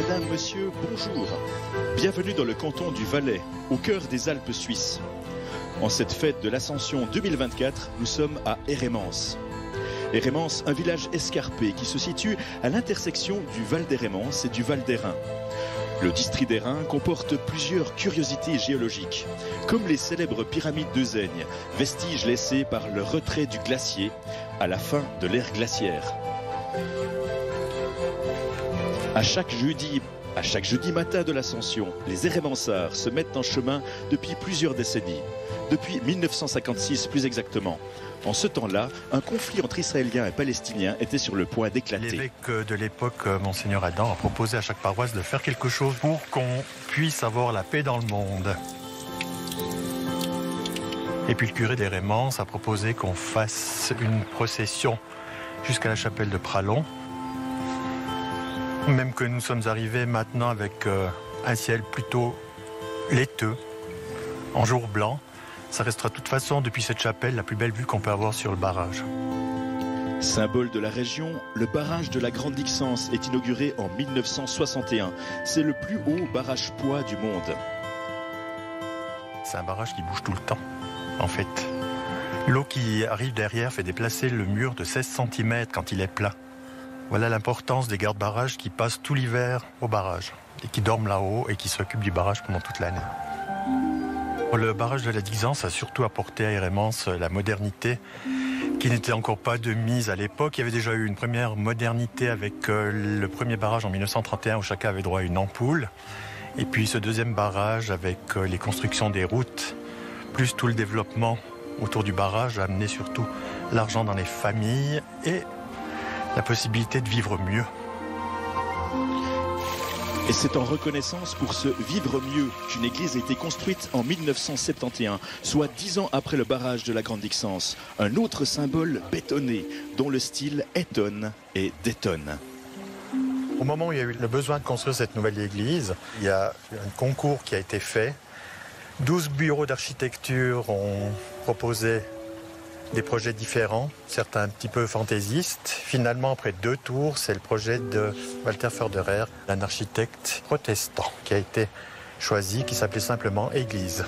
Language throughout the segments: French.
Madame, Monsieur, bonjour. Bienvenue dans le canton du Valais, au cœur des Alpes suisses. En cette fête de l'Ascension 2024, nous sommes à Hérémence. Hérémence, un village escarpé qui se situe à l'intersection du Val d'Hérémence et du Val d'Airain. Le district d'Airain comporte plusieurs curiosités géologiques, comme les célèbres pyramides de Zaigne, vestiges laissés par le retrait du glacier à la fin de l'ère glaciaire. À chaque jeudi matin de l'Ascension, les Hérémençards se mettent en chemin depuis plusieurs décennies, depuis 1956 plus exactement. En ce temps-là, un conflit entre Israéliens et Palestiniens était sur le point d'éclater. L'évêque de l'époque, Monseigneur Adam, a proposé à chaque paroisse de faire quelque chose pour qu'on puisse avoir la paix dans le monde. Et puis le curé d'Hérémence a proposé qu'on fasse une procession jusqu'à la chapelle de Pralon. Même que nous sommes arrivés maintenant avec un ciel plutôt laiteux, en jour blanc, ça restera de toute façon depuis cette chapelle la plus belle vue qu'on peut avoir sur le barrage. Symbole de la région, le barrage de la Grande Dixence est inauguré en 1961. C'est le plus haut barrage poids du monde. C'est un barrage qui bouge tout le temps, en fait. L'eau qui arrive derrière fait déplacer le mur de 16 cm quand il est plat. Voilà l'importance des gardes-barrages qui passent tout l'hiver au barrage et qui dorment là-haut et qui s'occupent du barrage pendant toute l'année. Le barrage de la Dixence a surtout apporté à Hérémence la modernité qui n'était encore pas de mise à l'époque. Il y avait déjà eu une première modernité avec le premier barrage en 1931 où chacun avait droit à une ampoule. Et puis ce deuxième barrage avec les constructions des routes, plus tout le développement autour du barrage a amené surtout l'argent dans les familles et la possibilité de vivre mieux. Et c'est en reconnaissance pour ce vivre mieux qu'une église a été construite en 1971, soit 10 ans après le barrage de la Grande Dixence. Un autre symbole bétonné, dont le style étonne et détonne. Au moment où il y a eu le besoin de construire cette nouvelle église, il y a un concours qui a été fait. 12 bureaux d'architecture ont proposé des projets différents, certains un petit peu fantaisistes. Finalement, après 2 tours, c'est le projet de Walter Förderer, un architecte protestant, qui a été choisi, qui s'appelait simplement Église.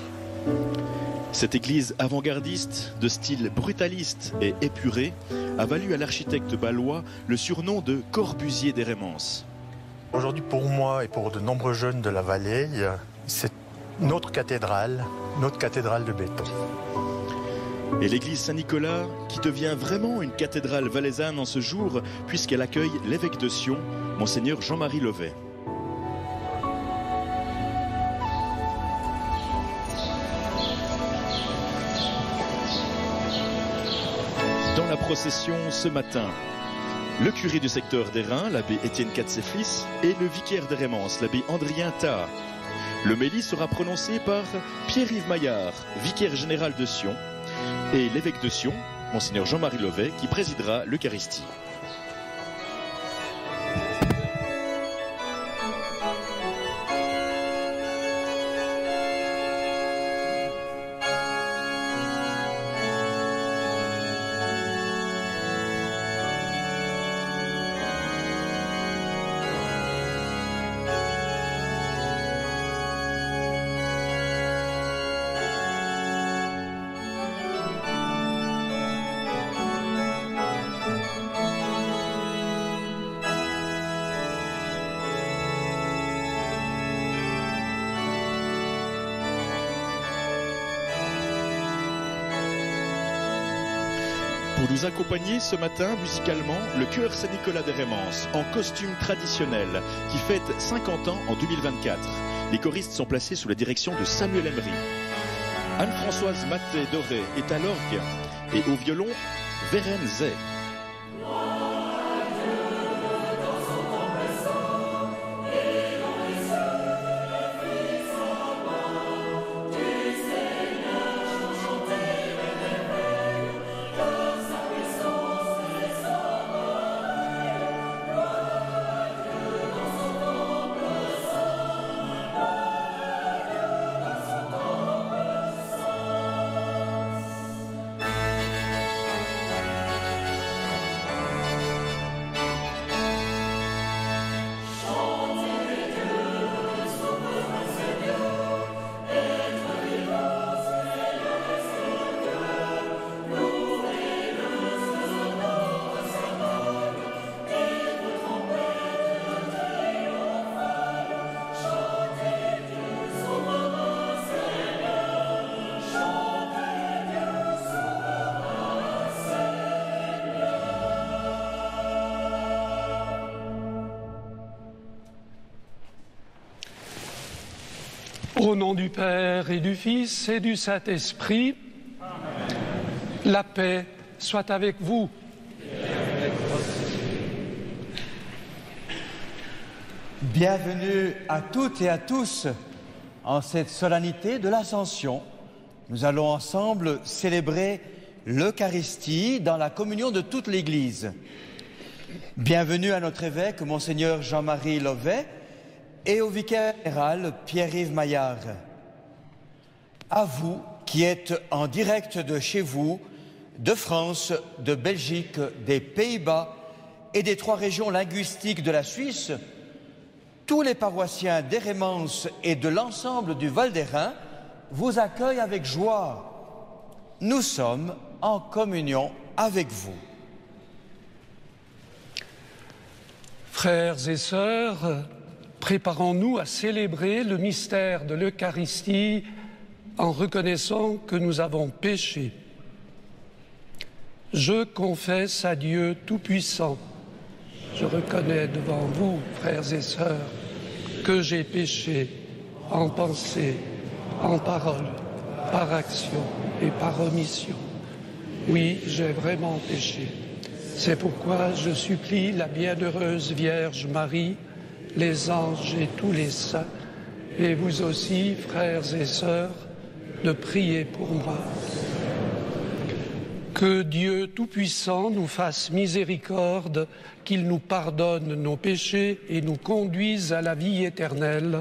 Cette église avant-gardiste, de style brutaliste et épuré, a valu à l'architecte bâlois le surnom de Corbusier d'Hérémence. Aujourd'hui, pour moi et pour de nombreux jeunes de la vallée, c'est notre cathédrale de béton. Et l'église Saint-Nicolas, qui devient vraiment une cathédrale valaisanne en ce jour, puisqu'elle accueille l'évêque de Sion, Monseigneur Jean-Marie Levet. Dans la procession ce matin, le curé du secteur d'Airain, l'abbé Étienne Katseflis, et le vicaire d'Hérémence, l'abbé Andrien Taha. Le méli sera prononcé par Pierre-Yves Maillard, vicaire général de Sion, et l'évêque de Sion, Monseigneur Jean-Marie Levet, qui présidera l'Eucharistie. Pour nous accompagner ce matin musicalement, le chœur Saint-Nicolas d'Hérémence en costume traditionnel qui fête 50 ans en 2024. Les choristes sont placés sous la direction de Samuel Emery. Anne-Françoise Mathé-Doré est à l'orgue et au violon, Vérène Zay. Au nom du Père et du Fils et du Saint-Esprit, la paix soit avec vous. Bienvenue à toutes et à tous en cette solennité de l'Ascension. Nous allons ensemble célébrer l'Eucharistie dans la communion de toute l'Église. Bienvenue à notre évêque, Monseigneur Jean-Marie Lovet, et au vicaire général Pierre-Yves Maillard. À vous qui êtes en direct de chez vous, de France, de Belgique, des Pays-Bas et des 3 régions linguistiques de la Suisse, tous les paroissiens d'Hérémence et de l'ensemble du Val d'Airain vous accueillent avec joie. Nous sommes en communion avec vous. Frères et sœurs, préparons-nous à célébrer le mystère de l'Eucharistie en reconnaissant que nous avons péché. Je confesse à Dieu Tout-Puissant. Je reconnais devant vous, frères et sœurs, que j'ai péché en pensée, en parole, par action et par omission. Oui, j'ai vraiment péché. C'est pourquoi je supplie la bienheureuse Vierge Marie, les anges et tous les saints, et vous aussi, frères et sœurs, de prier pour moi. Que Dieu Tout-Puissant nous fasse miséricorde, qu'il nous pardonne nos péchés et nous conduise à la vie éternelle.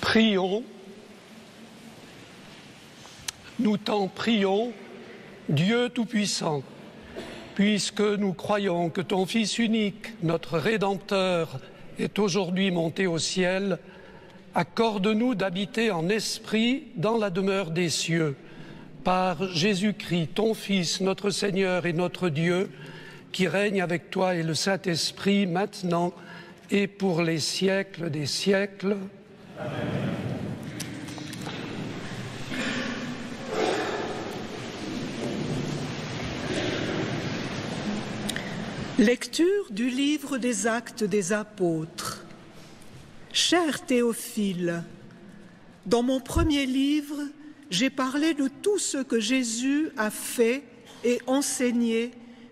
Prions, nous t'en prions, Dieu Tout-Puissant, puisque nous croyons que ton Fils unique, notre Rédempteur, est aujourd'hui monté au ciel, accorde-nous d'habiter en esprit dans la demeure des cieux, par Jésus-Christ, ton Fils, notre Seigneur et notre Dieu, qui règne avec toi et le Saint-Esprit, maintenant et pour les siècles des siècles. Amen. Lecture du livre des Actes des Apôtres. Cher Théophile, dans mon premier livre, j'ai parlé de tout ce que Jésus a fait et enseigné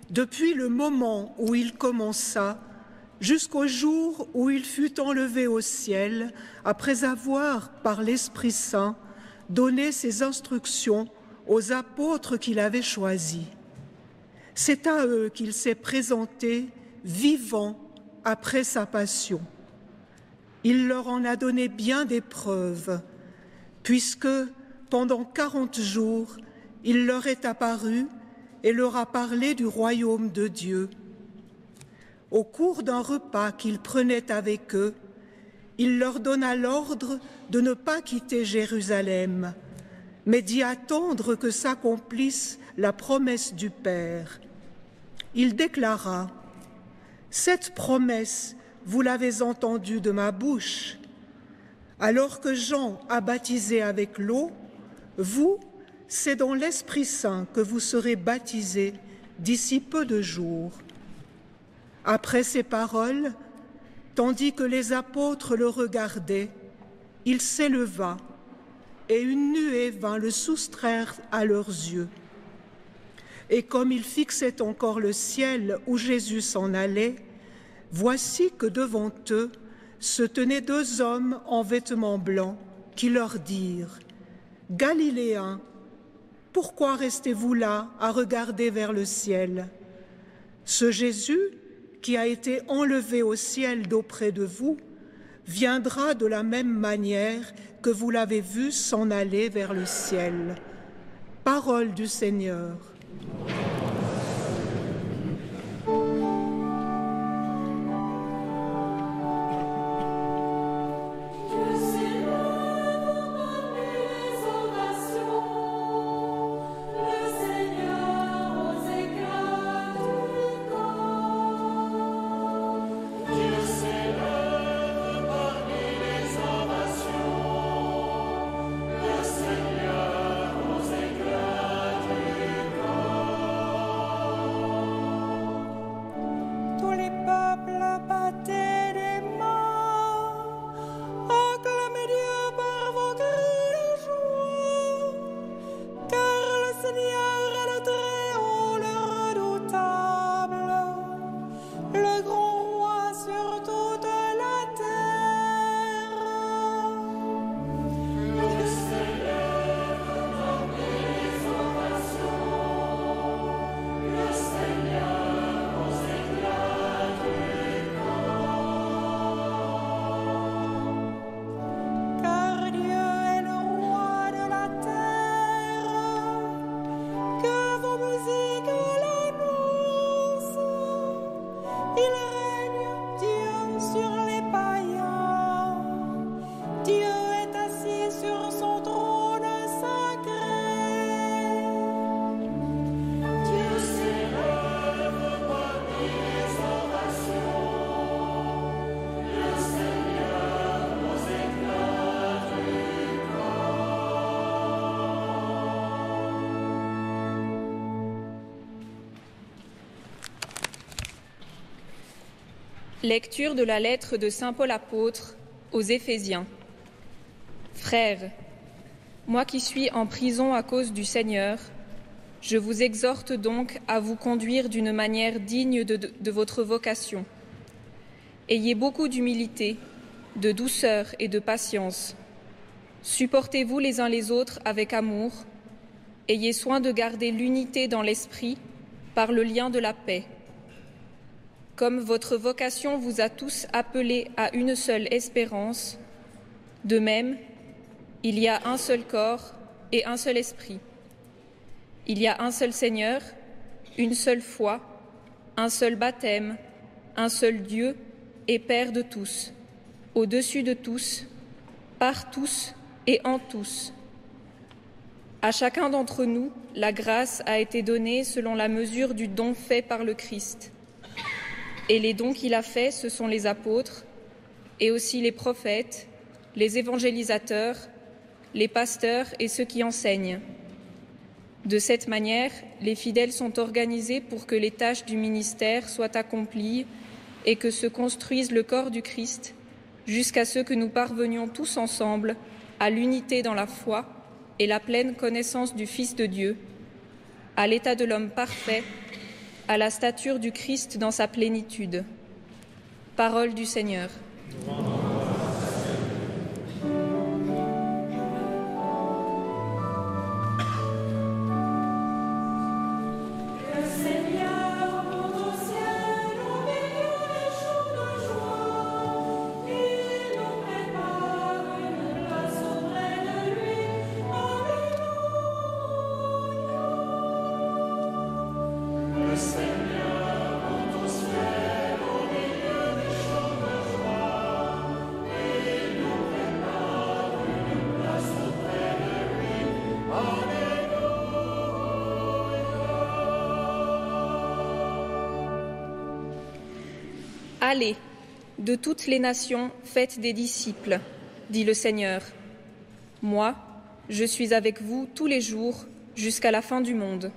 depuis le moment où il commença jusqu'au jour où il fut enlevé au ciel, après avoir, par l'Esprit Saint, donné ses instructions aux apôtres qu'il avait choisis. C'est à eux qu'il s'est présenté vivant après sa passion. Il leur en a donné bien des preuves, puisque pendant 40 jours, il leur est apparu et leur a parlé du royaume de Dieu. Au cours d'un repas qu'il prenait avec eux, il leur donna l'ordre de ne pas quitter Jérusalem, mais d'y attendre que s'accomplisse la promesse du Père. Il déclara : « Cette promesse, vous l'avez entendue de ma bouche. Alors que Jean a baptisé avec l'eau, vous, c'est dans l'Esprit Saint que vous serez baptisés d'ici peu de jours. » Après ces paroles, tandis que les apôtres le regardaient, il s'éleva et une nuée vint le soustraire à leurs yeux. Et comme ils fixaient encore le ciel où Jésus s'en allait, voici que devant eux se tenaient 2 hommes en vêtements blancs qui leur dirent : « Galiléens, pourquoi restez-vous là à regarder vers le ciel ? Ce Jésus qui a été enlevé au ciel d'auprès de vous viendra de la même manière que vous l'avez vu s'en aller vers le ciel. » Parole du Seigneur. Lecture de la lettre de saint Paul apôtre aux Éphésiens. Frères, moi qui suis en prison à cause du Seigneur, je vous exhorte donc à vous conduire d'une manière digne de votre vocation. Ayez beaucoup d'humilité, de douceur et de patience. Supportez-vous les uns les autres avec amour. Ayez soin de garder l'unité dans l'esprit par le lien de la paix. Comme votre vocation vous a tous appelés à une seule espérance, De même, il y a un seul corps et un seul esprit. Il y a un seul Seigneur, une seule foi, un seul baptême, un seul Dieu et Père de tous, au-dessus de tous, par tous et en tous. À chacun d'entre nous, la grâce a été donnée selon la mesure du don fait par le Christ. Et les dons qu'il a faits, ce sont les apôtres, et aussi les prophètes, les évangélisateurs, les pasteurs et ceux qui enseignent. De cette manière, les fidèles sont organisés pour que les tâches du ministère soient accomplies et que se construise le corps du Christ, jusqu'à ce que nous parvenions tous ensemble à l'unité dans la foi et la pleine connaissance du Fils de Dieu, à l'état de l'homme parfait, à la stature du Christ dans sa plénitude. Parole du Seigneur. Allez, de toutes les nations, faites des disciples, dit le Seigneur. Moi, je suis avec vous tous les jours jusqu'à la fin du monde.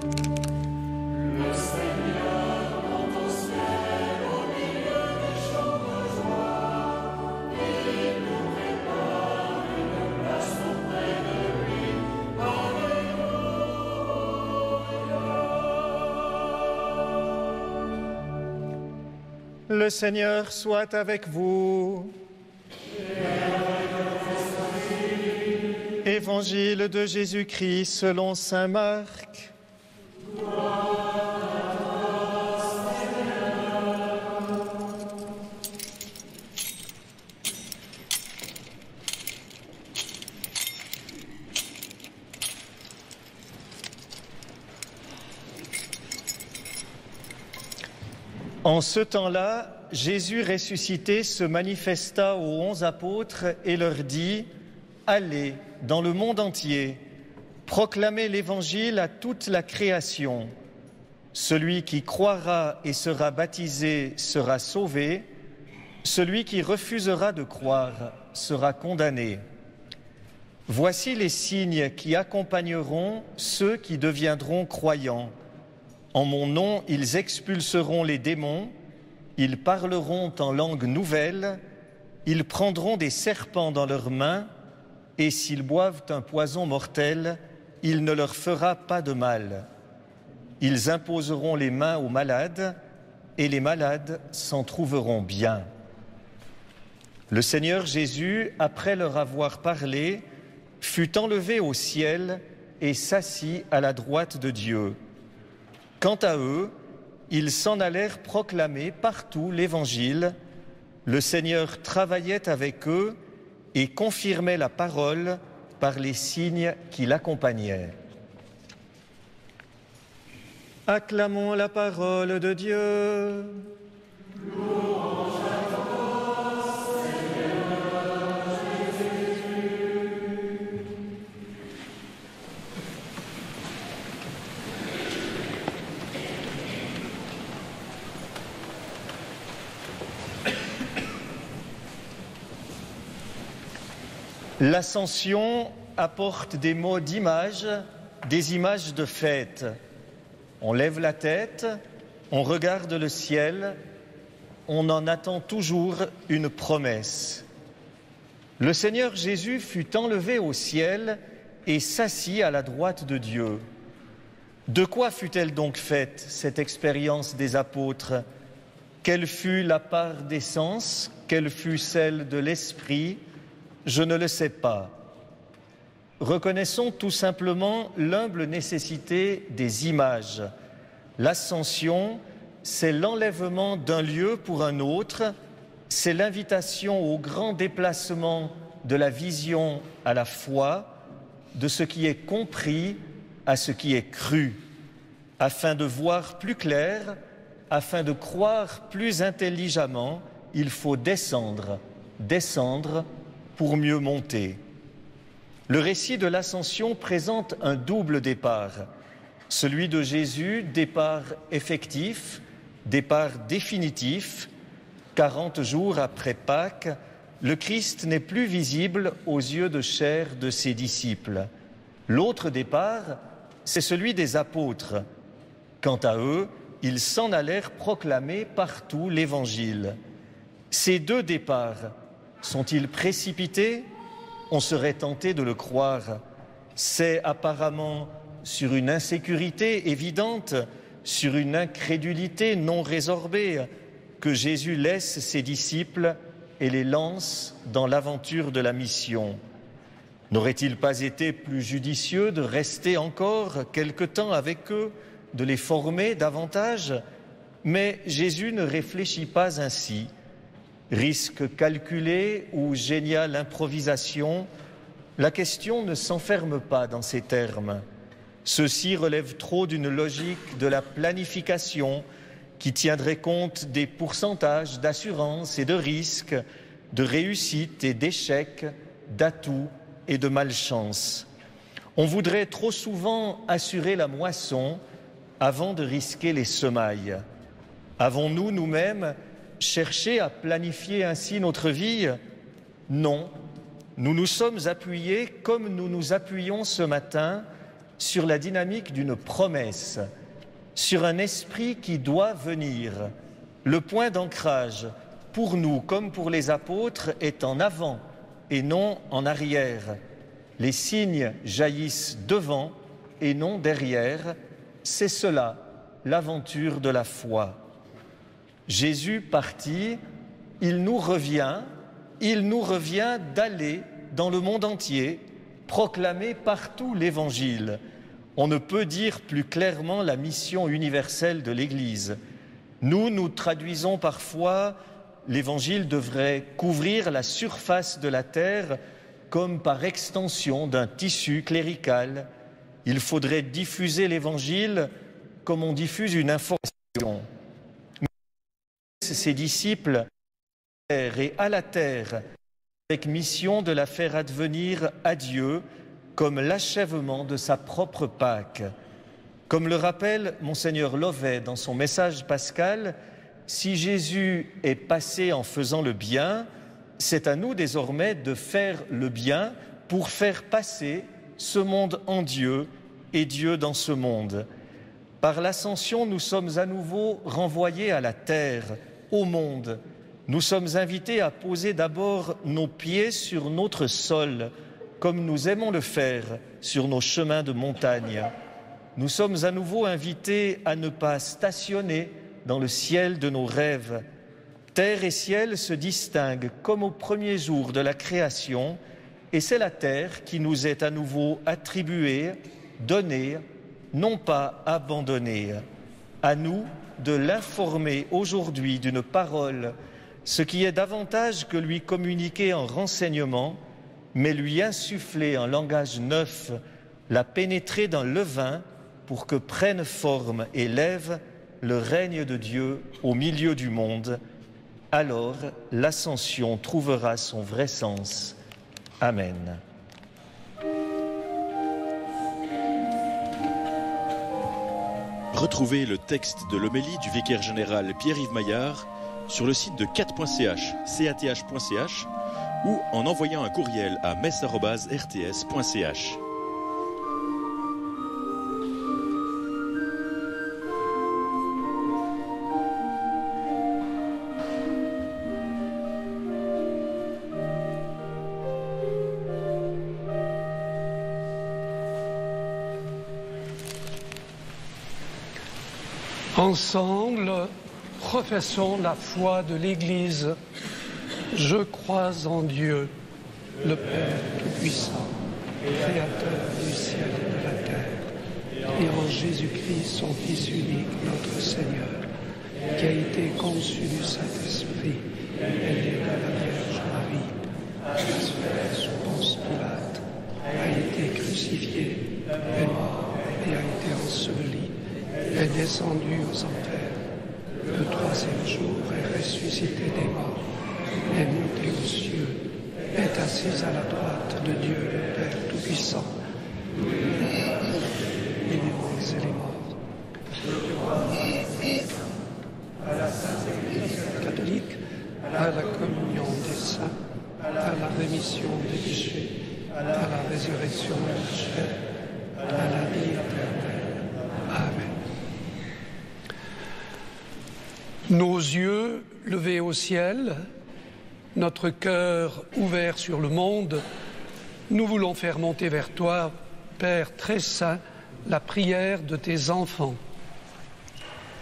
Le Seigneur monte au ciel au milieu des chants de joie et nous prépare une place auprès de lui. Alléluia. Le Seigneur soit avec vous. Évangile de Jésus-Christ selon saint Marc. En ce temps-là, Jésus ressuscité se manifesta aux 11 apôtres et leur dit « Allez dans le monde entier, proclamez l'Évangile à toute la création. Celui qui croira et sera baptisé sera sauvé, celui qui refusera de croire sera condamné. Voici les signes qui accompagneront ceux qui deviendront croyants. En mon nom, ils expulseront les démons, ils parleront en langue nouvelle, ils prendront des serpents dans leurs mains, et s'ils boivent un poison mortel, il ne leur fera pas de mal. Ils imposeront les mains aux malades, et les malades s'en trouveront bien. » Le Seigneur Jésus, après leur avoir parlé, fut enlevé au ciel et s'assit à la droite de Dieu. Quant à eux, ils s'en allèrent proclamer partout l'Évangile. Le Seigneur travaillait avec eux et confirmait la parole par les signes qui l'accompagnaient. Acclamons la parole de Dieu. Louange à toi, Seigneur Jésus. L'Ascension apporte des mots d'image, des images de fête. On lève la tête, on regarde le ciel, on en attend toujours une promesse. Le Seigneur Jésus fut enlevé au ciel et s'assit à la droite de Dieu. De quoi fut-elle donc faite, cette expérience des apôtres? Quelle fut la part des sens? Quelle fut celle de l'esprit? Je ne le sais pas. Reconnaissons tout simplement l'humble nécessité des images. L'ascension, c'est l'enlèvement d'un lieu pour un autre, c'est l'invitation au grand déplacement de la vision à la foi, de ce qui est compris à ce qui est cru, afin de voir plus clair, afin de croire plus intelligemment, il faut descendre pour mieux monter. Le récit de l'Ascension présente un double départ. Celui de Jésus, départ effectif, départ définitif. 40 jours après Pâques, le Christ n'est plus visible aux yeux de chair de ses disciples. L'autre départ, c'est celui des apôtres. Quant à eux, ils s'en allèrent proclamer partout l'Évangile. Ces deux départs sont-ils précipités ? On serait tenté de le croire. C'est apparemment sur une insécurité évidente, sur une incrédulité non résorbée, que Jésus laisse ses disciples et les lance dans l'aventure de la mission. N'aurait-il pas été plus judicieux de rester encore quelque temps avec eux, de les former davantage? Mais Jésus ne réfléchit pas ainsi. Risque calculé ou géniale improvisation, la question ne s'enferme pas dans ces termes. Ceux-ci relèvent trop d'une logique de la planification qui tiendrait compte des pourcentages d'assurance et de risques, de réussite et d'échecs, d'atouts et de malchance. On voudrait trop souvent assurer la moisson avant de risquer les semailles. Avons-nous nous-mêmes cherché à planifier ainsi notre vie? Non. Nous nous sommes appuyés, comme nous nous appuyons ce matin, sur la dynamique d'une promesse, sur un esprit qui doit venir. Le point d'ancrage, pour nous comme pour les apôtres, est en avant et non en arrière. Les signes jaillissent devant et non derrière. C'est cela, l'aventure de la foi. Jésus parti, il nous revient d'aller dans le monde entier, proclamer partout l'Évangile. On ne peut dire plus clairement la mission universelle de l'Église. Nous traduisons parfois l'Évangile devrait couvrir la surface de la terre comme par extension d'un tissu clérical. Il faudrait diffuser l'Évangile comme on diffuse une information. Ses disciples et à la terre avec mission de la faire advenir à Dieu comme l'achèvement de sa propre Pâque. Comme le rappelle Monseigneur Lovet dans son message pascal, si Jésus est passé en faisant le bien, c'est à nous désormais de faire le bien pour faire passer ce monde en Dieu et Dieu dans ce monde. Par l'ascension, nous sommes à nouveau renvoyés à la terre, au monde. Nous sommes invités à poser d'abord nos pieds sur notre sol, comme nous aimons le faire sur nos chemins de montagne. Nous sommes à nouveau invités à ne pas stationner dans le ciel de nos rêves. Terre et ciel se distinguent comme au premier jour de la création, et c'est la terre qui nous est à nouveau attribuée, donnée, non pas abandonnée. À nous de l'informer aujourd'hui d'une parole, ce qui est davantage que lui communiquer en renseignement, mais lui insuffler un langage neuf, la pénétrer d'un levain pour que prenne forme et lève le règne de Dieu au milieu du monde. Alors l'ascension trouvera son vrai sens. Amen. Retrouvez le texte de l'homélie du vicaire général Pierre-Yves Maillard sur le site de cat.ch, cath.ch, ou en envoyant un courriel à messe@rts.ch. Ensemble, professons la foi de l'Église. Je crois en Dieu, le Père Tout-Puissant, Créateur du ciel et de la terre, et en Jésus-Christ, son Fils unique, notre Seigneur, qui a été conçu du Saint-Esprit, elle est à la Vierge Marie, elle se fait sous Ponce Pilate, a été crucifiée, est mort et a été enseveli, est descendu aux enfers. Le troisième jour est ressuscité des morts, est monté aux cieux, est assis à la droite de Dieu le Père Tout-Puissant. Les vivants et les morts. À la Sainte Église catholique, à la communion des saints, à la rémission des péchés, à la résurrection de la chair, à la vie éternelle. Amen. Nos yeux levés au ciel, notre cœur ouvert sur le monde, nous voulons faire monter vers toi, Père très saint, la prière de tes enfants.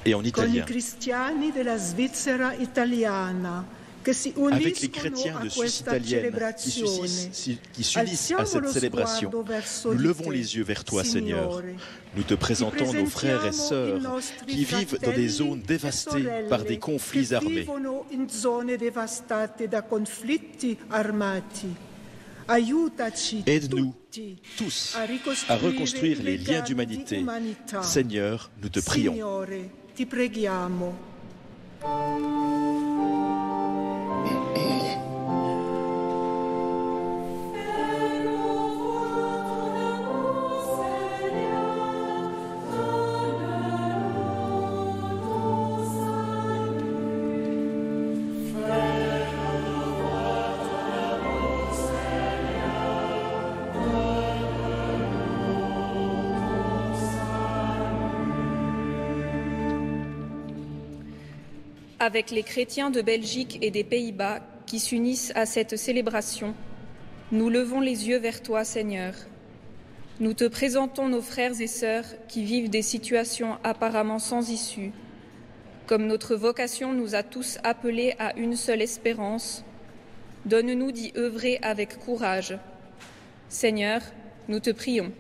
Et en italien. Avec les chrétiens de Suisse italienne qui s'unissent à cette célébration, nous levons les yeux vers toi, Seigneur. Nous te présentons nos frères et sœurs qui vivent dans des zones dévastées par des conflits armés. Aide-nous tous à reconstruire les liens d'humanité. Seigneur, nous te prions. Avec les chrétiens de Belgique et des Pays-Bas qui s'unissent à cette célébration, nous levons les yeux vers toi, Seigneur. Nous te présentons nos frères et sœurs qui vivent des situations apparemment sans issue. Comme notre vocation nous a tous appelés à une seule espérance, donne-nous d'y œuvrer avec courage. Seigneur, nous te prions.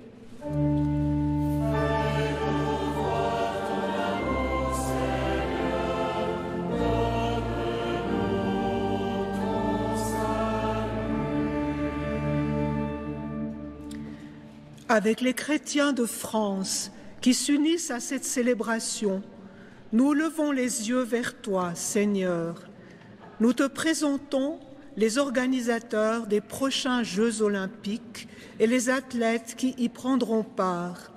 Avec les chrétiens de France qui s'unissent à cette célébration, nous levons les yeux vers toi, Seigneur. Nous te présentons les organisateurs des prochains Jeux olympiques et les athlètes qui y prendront part.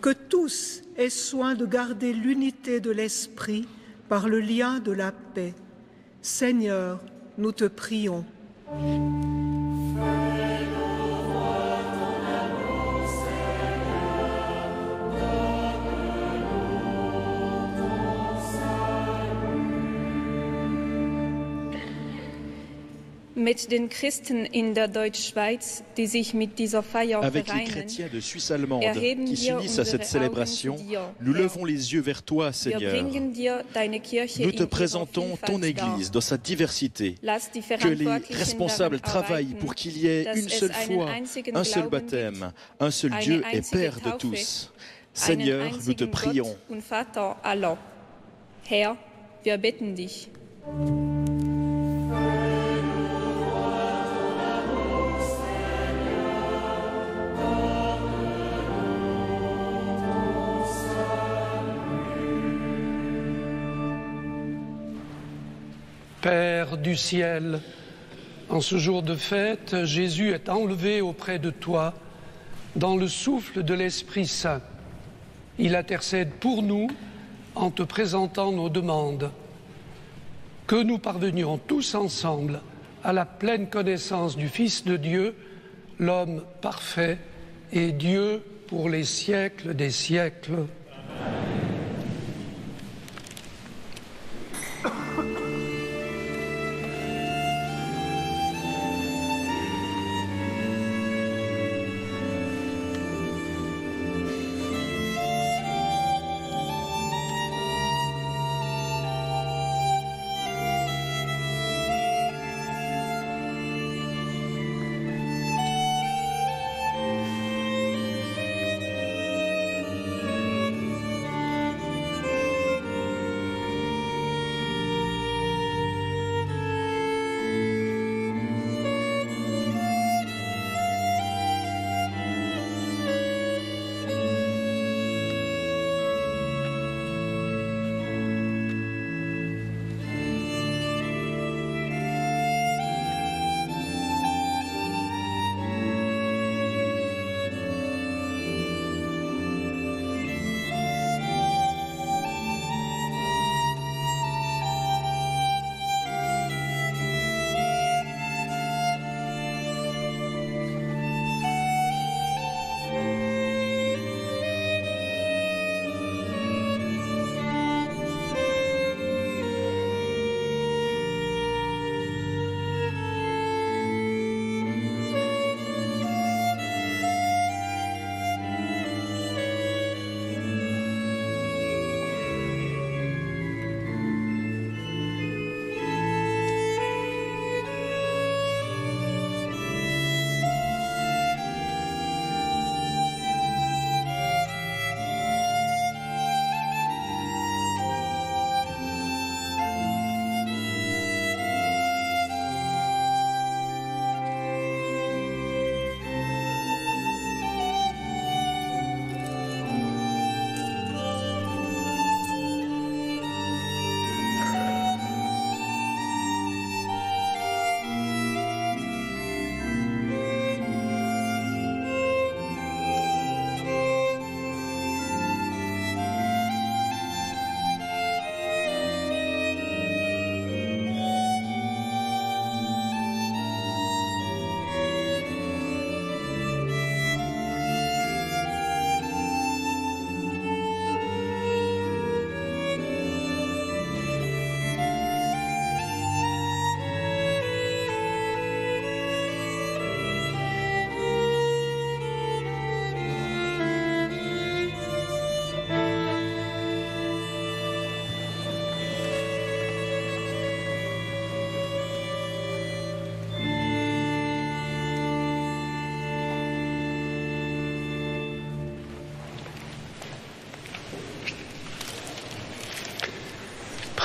Que tous aient soin de garder l'unité de l'esprit par le lien de la paix. Seigneur, nous te prions. Mit den Christen in der Deutschschweiz, die sich mit dieser Feier Avec les vereinen, chrétiens de Suisse allemande erheben qui wir s'unissent à cette unsere Augen célébration, zu dir, nous Herr. levons les yeux vers toi, Wir Seigneur. bringen dir deine Kirche Nous in te ihrer présentons ton Vielfalt dar. Église dans sa diversité. Lass die Que les Verantwortlichen responsables daran travaillent arbeiten, pour qu'il y ait dass une es seule einen foi, einzigen un seul Glauben baptême, un seul eine Dieu et einzige Père de Taufe, tous. einen Seigneur, nous te einzigen prions. Gott und Vater aller. Herr, wir bitten dich. Père du ciel, en ce jour de fête, Jésus est enlevé auprès de toi dans le souffle de l'Esprit Saint. Il intercède pour nous en te présentant nos demandes. Que nous parvenions tous ensemble à la pleine connaissance du Fils de Dieu, l'homme parfait et Dieu pour les siècles des siècles.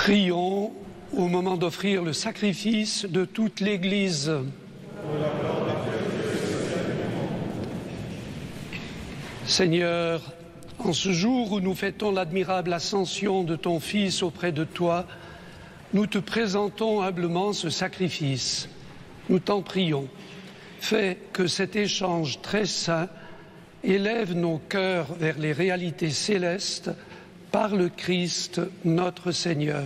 Prions au moment d'offrir le sacrifice de toute l'Église. Seigneur, en ce jour où nous fêtons l'admirable ascension de ton Fils auprès de toi, nous te présentons humblement ce sacrifice. Nous t'en prions. Fais que cet échange très saint élève nos cœurs vers les réalités célestes par le Christ notre Seigneur.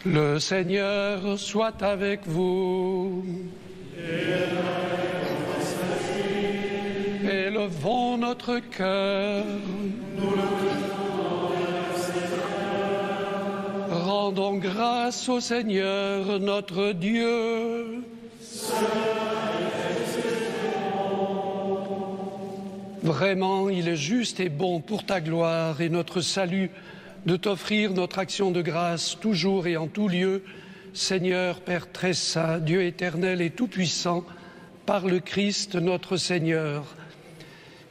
Le Seigneur soit avec vous. Élevons notre cœur. Rendons grâce au Seigneur notre Dieu. Vraiment, il est juste et bon pour ta gloire et notre salut de t'offrir notre action de grâce toujours et en tout lieu, Seigneur Père très saint, Dieu éternel et tout-puissant, par le Christ notre Seigneur.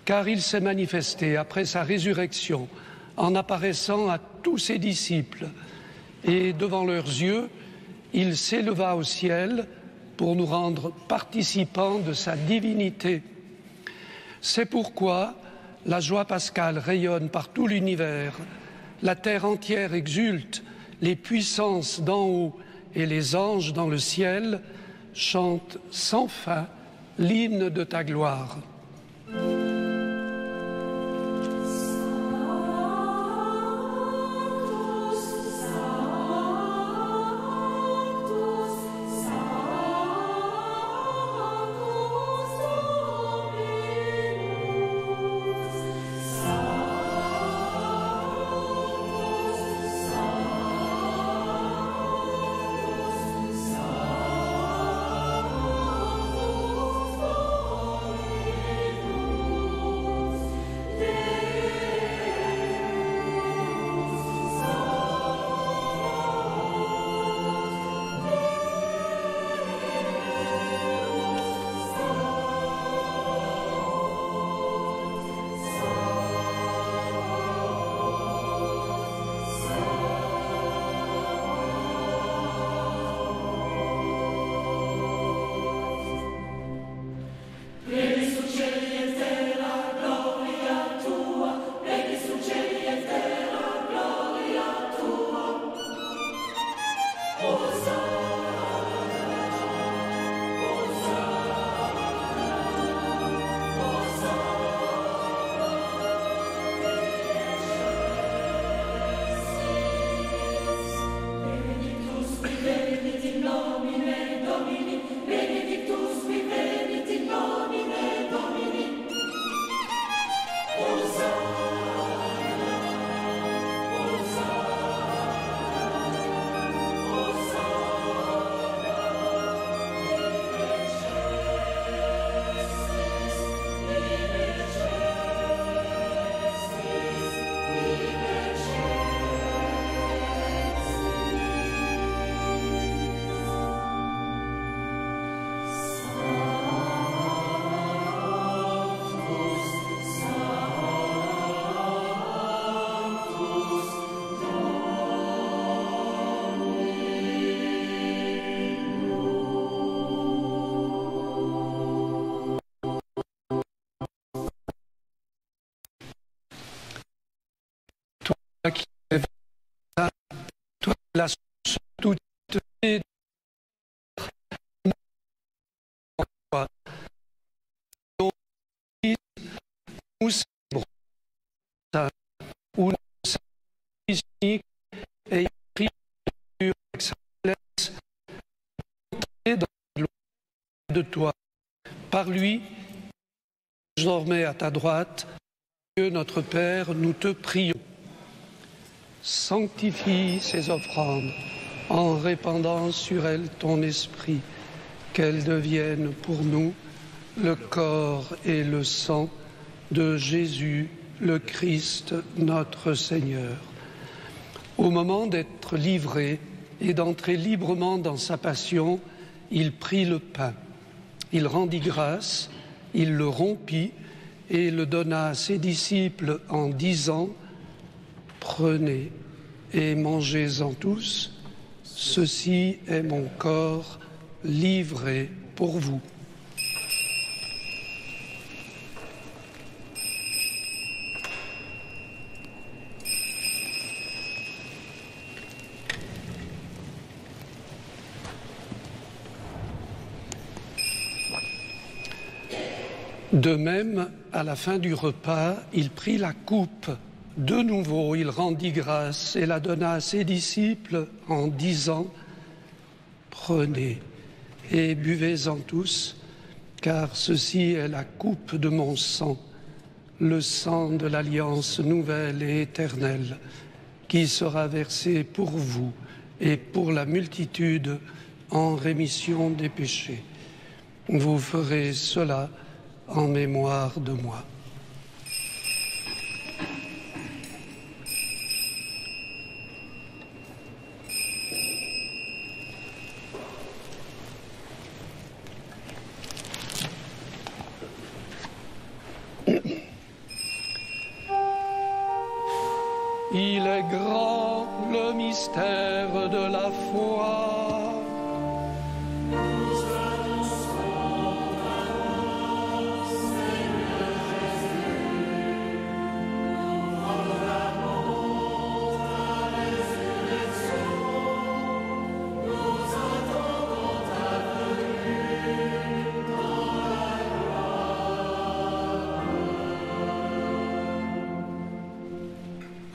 Car il s'est manifesté après sa résurrection en apparaissant à tous ses disciples. Et devant leurs yeux, il s'éleva au ciel pour nous rendre participants de sa divinité. C'est pourquoi la joie pascale rayonne par tout l'univers, la terre entière exulte, les puissances d'en haut et les anges dans le ciel chantent sans fin l'hymne de ta gloire. La toute où et pris de toi. Par lui, désormais à ta droite, Dieu notre Père, nous te prions. Sanctifie ces offrandes en répandant sur elles ton esprit, qu'elles deviennent pour nous le corps et le sang de Jésus, le Christ, notre Seigneur. Au moment d'être livré et d'entrer librement dans sa passion, il prit le pain. Il rendit grâce, il le rompit et le donna à ses disciples en disant « Prenez et mangez-en tous. Ceci est mon corps livré pour vous. De même, à la fin du repas, il prit la coupe. De nouveau, il rendit grâce et la donna à ses disciples en disant « Prenez et buvez-en tous, car ceci est la coupe de mon sang, le sang de l'alliance nouvelle et éternelle, qui sera versé pour vous et pour la multitude en rémission des péchés. Vous ferez cela en mémoire de moi. » Il est grand le mystère de la foi.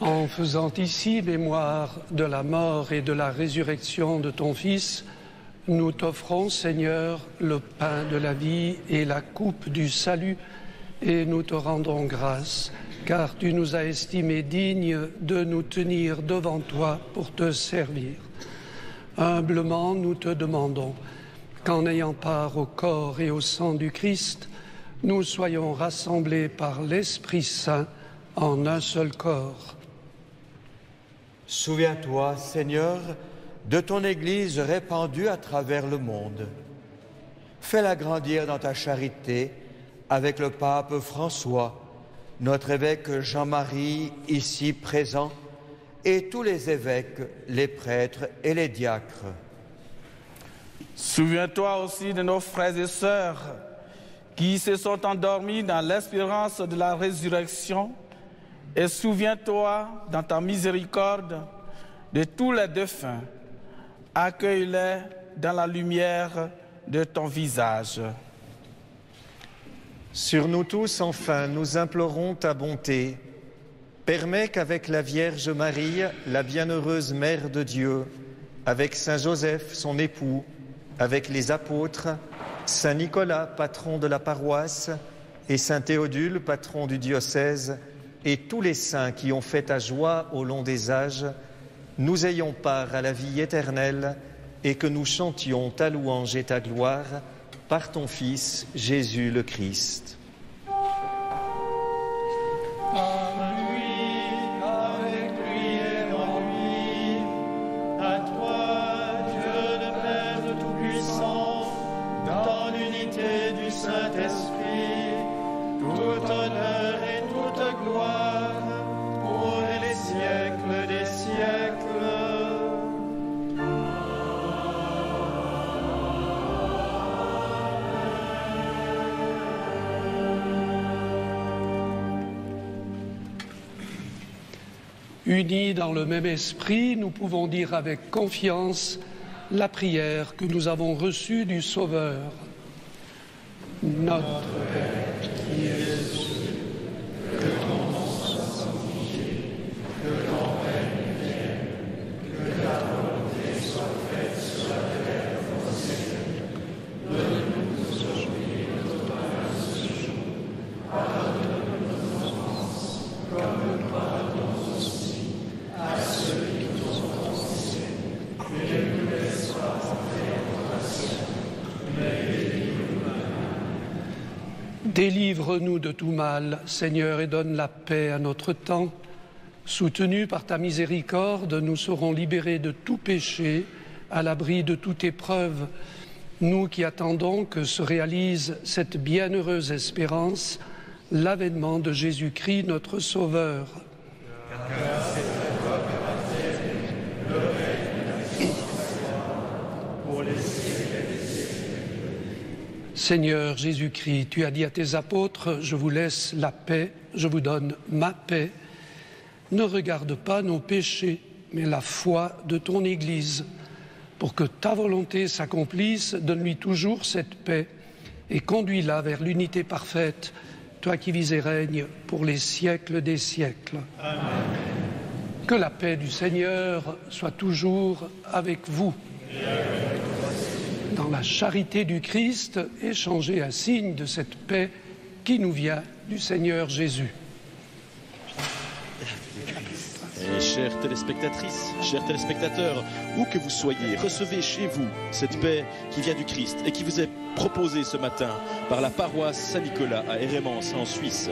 En faisant ici mémoire de la mort et de la résurrection de ton Fils, nous t'offrons, Seigneur, le pain de la vie et la coupe du salut, et nous te rendons grâce, car tu nous as estimés dignes de nous tenir devant toi pour te servir. Humblement, nous te demandons qu'en ayant part au corps et au sang du Christ, nous soyons rassemblés par l'Esprit Saint en un seul corps. Souviens-toi, Seigneur, de ton Église répandue à travers le monde. Fais-la grandir dans ta charité avec le pape François, notre évêque Jean-Marie ici présent, et tous les évêques, les prêtres et les diacres. Souviens-toi aussi de nos frères et sœurs qui se sont endormis dans l'espérance de la résurrection, et souviens-toi dans ta miséricorde de tous les défunts. Accueille-les dans la lumière de ton visage. Sur nous tous, enfin, nous implorons ta bonté. Permets qu'avec la Vierge Marie, la bienheureuse Mère de Dieu, avec Saint Joseph, son époux, avec les apôtres, Saint Nicolas, patron de la paroisse, et Saint Théodule, patron du diocèse, et tous les saints qui ont fait ta joie au long des âges, nous ayons part à la vie éternelle et que nous chantions ta louange et ta gloire par ton Fils, Jésus le Christ. Unis dans le même esprit, nous pouvons dire avec confiance la prière que nous avons reçue du Sauveur. Notre Père qui es aux cieux, que ton nom soit sanctifié, que ton règne vienne, que ta volonté soit faite sur la terre comme au ciel. Donne-nous aujourd'hui notre pain de ce jour. Pardonne-nous nos offenses, comme nous pardonnons aussi à ceux qui nous ont offensés. Et ne nous laisse pas entrer en tentation, mais délivre-nous du mal. Délivre-nous de tout mal, Seigneur, et donne la paix à notre temps. Soutenus par ta miséricorde, nous serons libérés de tout péché, à l'abri de toute épreuve. Nous qui attendons que se réalise cette bienheureuse espérance, l'avènement de Jésus-Christ, notre Sauveur. Car c'est à toi qu'appartiennent Seigneur Jésus-Christ, tu as dit à tes apôtres, je vous laisse la paix, je vous donne ma paix. Ne regarde pas nos péchés, mais la foi de ton Église. Pour que ta volonté s'accomplisse, donne-lui toujours cette paix et conduis-la vers l'unité parfaite, toi qui vis et règnes pour les siècles des siècles. Amen. Que la paix du Seigneur soit toujours avec vous. Dans la charité du Christ, échangez un signe de cette paix qui nous vient du Seigneur Jésus. Et chères téléspectatrices, chers téléspectateurs, où que vous soyez, recevez chez vous cette paix qui vient du Christ et qui vous est proposée ce matin par la paroisse Saint-Nicolas à Hérémence en Suisse.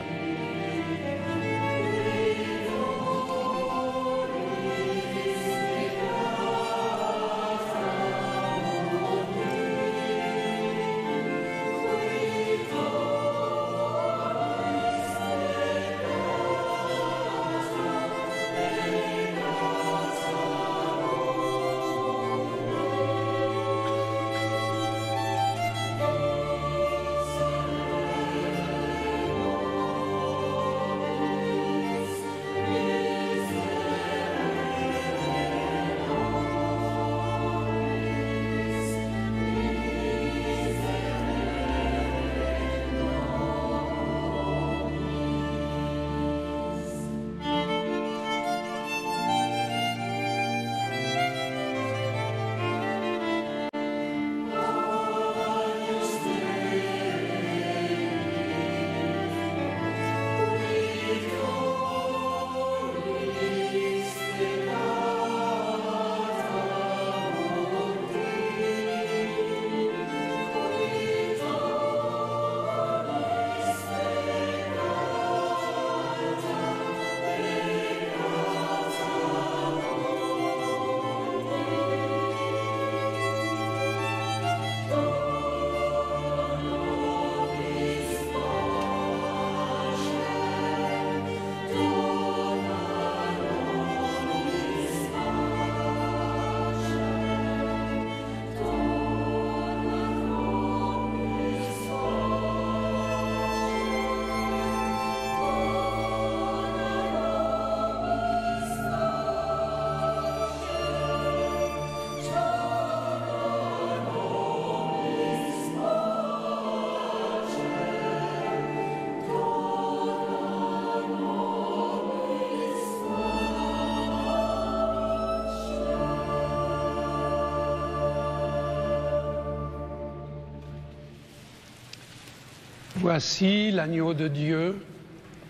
Voici l'agneau de Dieu,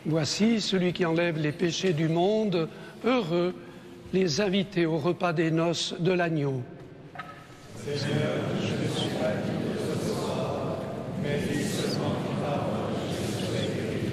voici celui qui enlève les péchés du monde, heureux les invités au repas des noces de l'agneau. Seigneur, je ne suis pas digne de te recevoir, mais dis seulement ton parole, je serai guéri.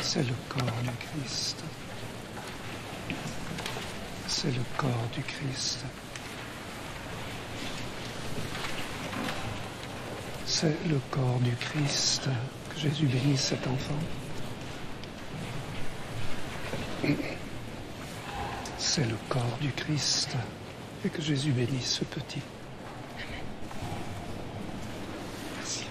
C'est le corps du Christ. C'est le corps du Christ. C'est le corps du Christ. Que Jésus bénisse cet enfant. C'est le corps du Christ. Et que Jésus bénisse ce petit. Merci.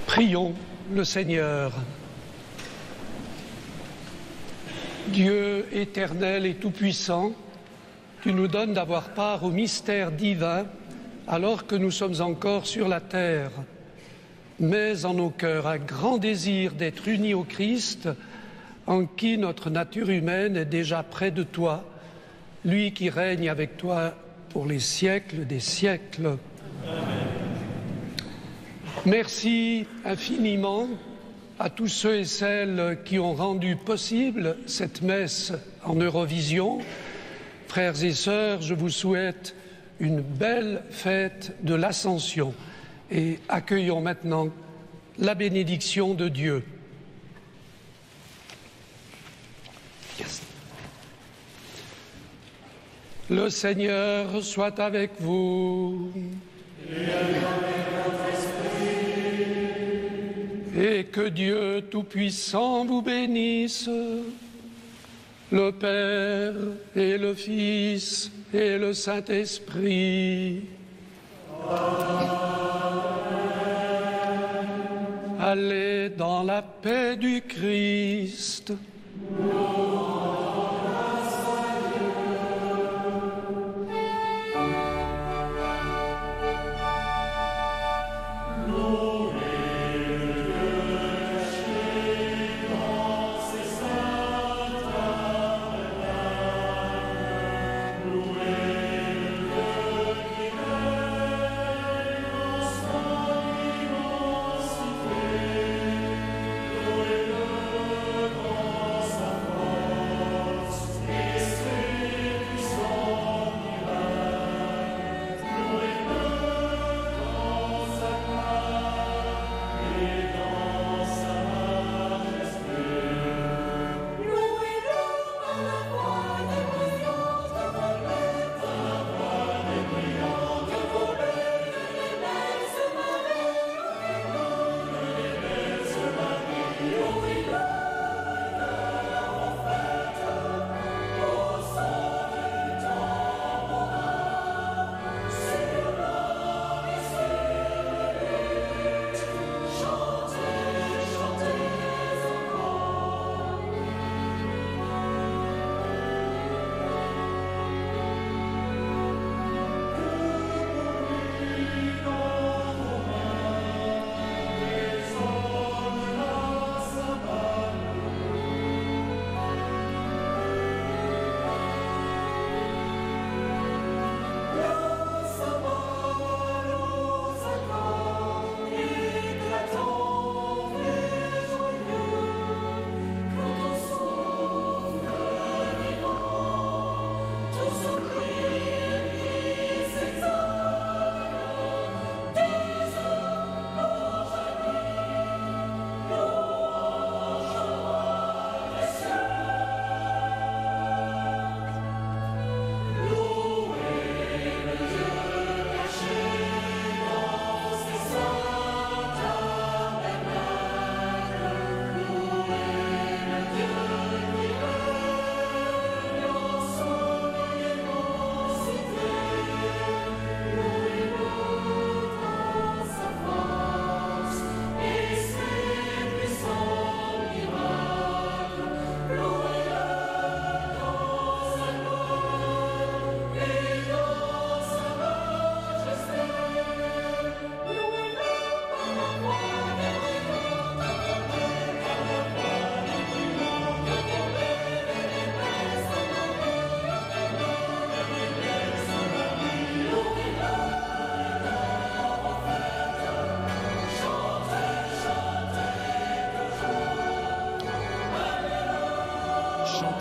Prions le Seigneur. Dieu éternel et tout-puissant, tu nous donnes d'avoir part au mystère divin alors que nous sommes encore sur la terre. Mets en nos cœurs un grand désir d'être unis au Christ, en qui notre nature humaine est déjà près de toi, lui qui règne avec toi pour les siècles des siècles. Amen. Merci infiniment à tous ceux et celles qui ont rendu possible cette messe en Eurovision. Frères et sœurs, je vous souhaite une belle fête de l'Ascension et accueillons maintenant la bénédiction de Dieu. Yes. Le Seigneur soit avec vous. Et que Dieu Tout-Puissant vous bénisse, le Père et le Fils et le Saint-Esprit. Allez dans la paix du Christ.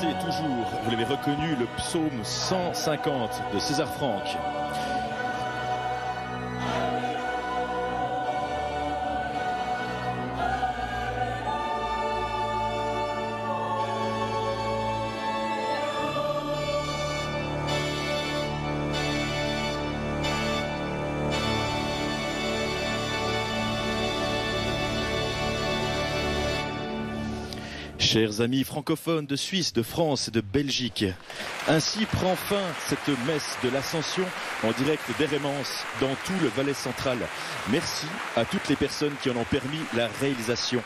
chantez toujours, vous l'avez reconnu, le psaume 150 de César Franck. Chers amis francophones de Suisse, de France et de Belgique, ainsi prend fin cette messe de l'Ascension en direct d'Hérémence dans tout le Valais central. Merci à toutes les personnes qui en ont permis la réalisation.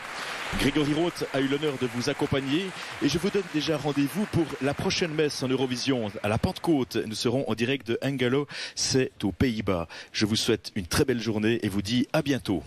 Grégory Roth a eu l'honneur de vous accompagner et je vous donne déjà rendez-vous pour la prochaine messe en Eurovision à la Pentecôte. Nous serons en direct de Hengelo, c'est aux Pays-Bas. Je vous souhaite une très belle journée et vous dis à bientôt.